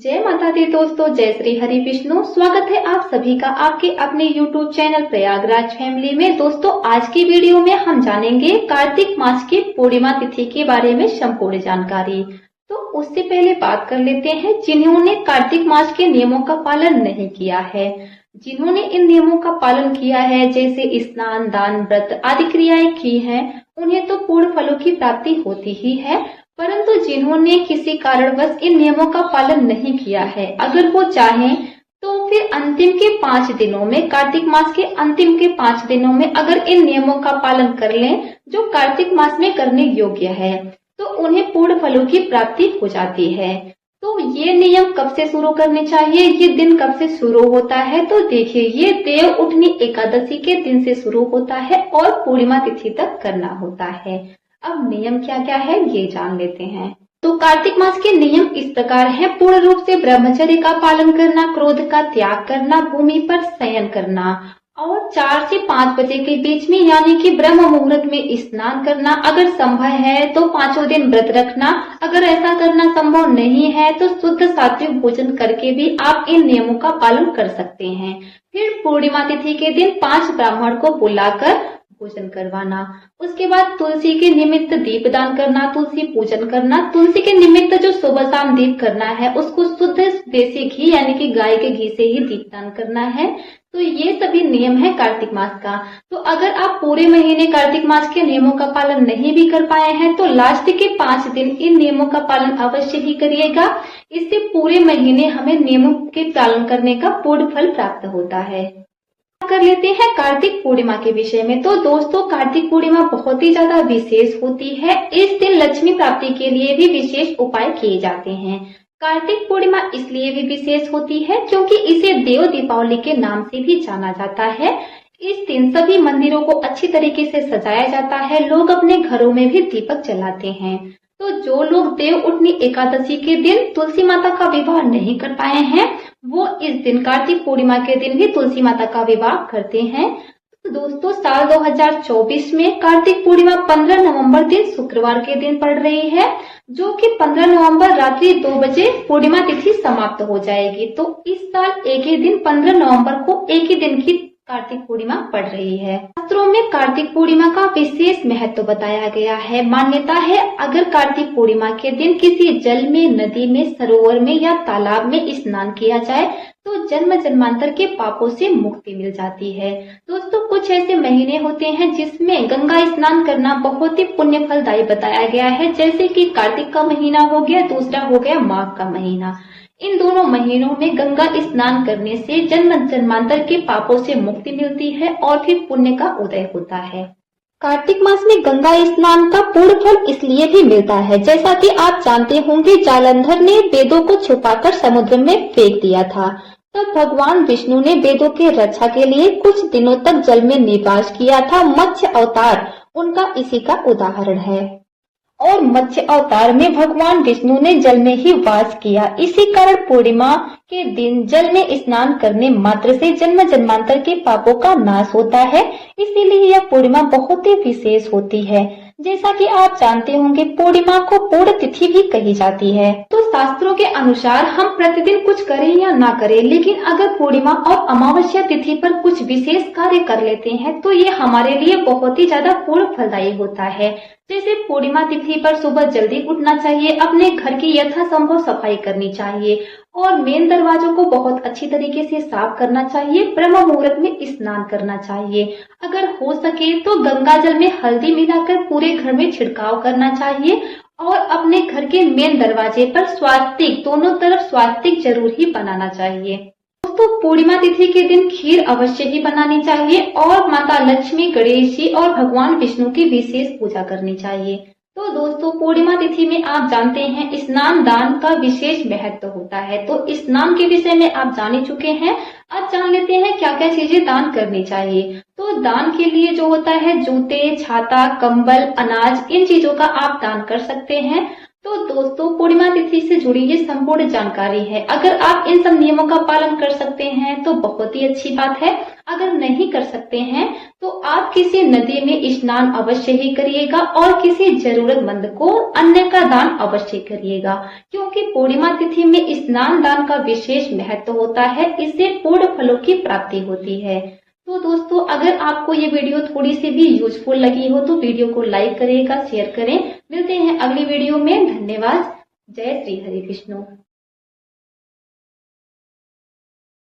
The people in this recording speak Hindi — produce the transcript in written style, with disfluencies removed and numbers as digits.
जय माता दी दोस्तों, जय श्री हरि विष्णु। स्वागत है आप सभी का आपके अपने YouTube चैनल प्रयागराज फैमिली में। दोस्तों, आज की वीडियो में हम जानेंगे कार्तिक मास की पूर्णिमा तिथि के बारे में संपूर्ण जानकारी। तो उससे पहले बात कर लेते हैं जिन्होंने कार्तिक मास के नियमों का पालन नहीं किया है। जिन्होंने इन नियमों का पालन किया है, जैसे स्नान, दान, व्रत आदि क्रियाएं की हैं, उन्हें तो पूर्ण फलों की प्राप्ति होती ही है। परंतु जिन्होंने किसी कारणवश इन नियमों का पालन नहीं किया है, अगर वो चाहें तो फिर अंतिम के 5 दिनों में, कार्तिक मास के अंतिम के 5 दिनों में अगर इन नियमों का पालन कर लें जो कार्तिक मास में करने योग्य है, तो उन्हें पूर्ण फलों की प्राप्ति हो जाती है। तो ये नियम कब से शुरू करने चाहिए, ये दिन कब से शुरू होता है? तो देखिए, ये देव उठनी एकादशी के दिन से शुरू होता है और पूर्णिमा तिथि तक करना होता है। अब नियम क्या क्या है ये जान लेते हैं। तो कार्तिक मास के नियम इस प्रकार हैं। पूर्ण रूप से ब्रह्मचर्य का पालन करना, क्रोध का त्याग करना, भूमि पर शयन करना और 4 से 5 बजे के बीच में यानी कि ब्रह्म मुहूर्त में स्नान करना। अगर संभव है तो 5 दिन व्रत रखना। अगर ऐसा करना संभव नहीं है तो शुद्ध सात्विक भोजन करके भी आप इन नियमों का पालन कर सकते हैं। फिर पूर्णिमा तिथि के दिन 5 ब्राह्मण को बुलाकर पूजन करवाना। उसके बाद तुलसी के निमित्त दीपदान करना, तुलसी पूजन करना। तुलसी के निमित्त जो सुबह शाम दीप करना है उसको शुद्ध देसी घी यानी कि गाय के घी से ही दीपदान करना है। तो ये सभी नियम है कार्तिक मास का। तो अगर आप पूरे महीने कार्तिक मास के नियमों का पालन नहीं भी कर पाए हैं तो लास्ट के 5 दिन इन नियमों का पालन अवश्य ही करिएगा। इससे पूरे महीने हमें नियमों के पालन करने का पूर्ण फल प्राप्त होता है। कर लेते हैं कार्तिक पूर्णिमा के विषय में। तो दोस्तों, कार्तिक पूर्णिमा बहुत ही ज्यादा विशेष होती है। इस दिन लक्ष्मी प्राप्ति के लिए भी विशेष उपाय किए जाते हैं। कार्तिक पूर्णिमा इसलिए भी विशेष होती है क्योंकि इसे देव दीपावली के नाम से भी जाना जाता है। इस दिन सभी मंदिरों को अच्छी तरीके से सजाया जाता है। लोग अपने घरों में भी दीपक जलाते हैं। तो जो लोग देव उठनी एकादशी के दिन तुलसी माता का विवाह नहीं कर पाए हैं, वो इस दिन कार्तिक पूर्णिमा के दिन भी तुलसी माता का विवाह करते हैं। तो दोस्तों, साल 2024 में कार्तिक पूर्णिमा 15 नवंबर दिन शुक्रवार के दिन पड़ रही है, जो कि 15 नवंबर रात्रि 2 बजे पूर्णिमा तिथि समाप्त हो जाएगी। तो इस साल एक ही दिन 15 नवंबर को एक ही दिन की कार्तिक पूर्णिमा पड़ रही है। शास्त्रों में कार्तिक पूर्णिमा का विशेष महत्व बताया गया है। मान्यता है, अगर कार्तिक पूर्णिमा के दिन किसी जल में, नदी में, सरोवर में या तालाब में स्नान किया जाए तो जन्म जन्मांतर के पापों से मुक्ति मिल जाती है। दोस्तों, कुछ ऐसे महीने होते हैं जिसमें गंगा स्नान करना बहुत ही पुण्य फलदायी बताया गया है, जैसे कि कार्तिक का महीना हो गया, दूसरा हो गया माघ का महीना। इन दोनों महीनों में गंगा स्नान करने से जन्म जन्मांतर के पापों से मुक्ति मिलती है और फिर पुण्य का उदय होता है। कार्तिक मास में गंगा स्नान का पूर्ण फल इसलिए भी मिलता है, जैसा कि आप जानते होंगे, जालंधर ने वेदों को छुपाकर समुद्र में फेंक दिया था। तब भगवान विष्णु ने वेदों की रक्षा के लिए कुछ दिनों तक जल में निवास किया था। मत्स्य अवतार उनका इसी का उदाहरण है। और मत्स्य अवतार में भगवान विष्णु ने जल में ही वास किया। इसी कारण पूर्णिमा के दिन जल में स्नान करने मात्र से जन्म जन्मांतर के पापों का नाश होता है। इसीलिए यह पूर्णिमा बहुत ही विशेष होती है। जैसा कि आप जानते होंगे, पूर्णिमा को पूर्ण तिथि भी कही जाती है। तो शास्त्रों के अनुसार हम प्रतिदिन कुछ करें या ना करें, लेकिन अगर पूर्णिमा और अमावस्या तिथि पर कुछ विशेष कार्य कर लेते हैं तो ये हमारे लिए बहुत ही ज्यादा पूर्ण फलदायी होता है। जैसे पूर्णिमा तिथि पर सुबह जल्दी उठना चाहिए, अपने घर की यथासंभव सफाई करनी चाहिए और मेन दरवाजों को बहुत अच्छी तरीके से साफ करना चाहिए। ब्रह्म मुहूर्त में स्नान करना चाहिए। अगर हो सके तो गंगा जल में हल्दी मिलाकर पूरे घर में छिड़काव करना चाहिए और अपने घर के मेन दरवाजे पर स्वास्तिक, दोनों तरफ स्वास्तिक जरूर ही बनाना चाहिए। दोस्तों, पूर्णिमा तिथि के दिन खीर अवश्य ही बनानी चाहिए और माता लक्ष्मी, गणेश जी और भगवान विष्णु की विशेष पूजा करनी चाहिए। तो दोस्तों, पूर्णिमा तिथि में आप जानते हैं स्नान दान का विशेष महत्व होता है। तो स्नान के विषय में आप जान ही चुके हैं। अब जान लेते हैं क्या क्या चीजें दान करनी चाहिए। तो दान के लिए जो होता है, जूते, छाता, कंबल, अनाज, इन चीजों का आप दान कर सकते हैं। तो दोस्तों पूर्णिमा तिथि से जुड़ी ये संपूर्ण जानकारी है। अगर आप इन सब नियमों का पालन कर सकते हैं तो बहुत ही अच्छी बात है। अगर नहीं कर सकते हैं तो आप किसी नदी में स्नान अवश्य ही करिएगा और किसी जरूरतमंद को अन्न का दान अवश्य करिएगा, क्योंकि पूर्णिमा तिथि में स्नान दान का विशेष महत्व होता है। इससे पूर्ण फलों की प्राप्ति होती है। तो दोस्तों अगर आपको ये वीडियो थोड़ी सी भी यूजफुल लगी हो तो वीडियो को लाइक करिएगा, शेयर करें। मिलते हैं अगली वीडियो में। धन्यवाद। जय श्री हरि विष्णु।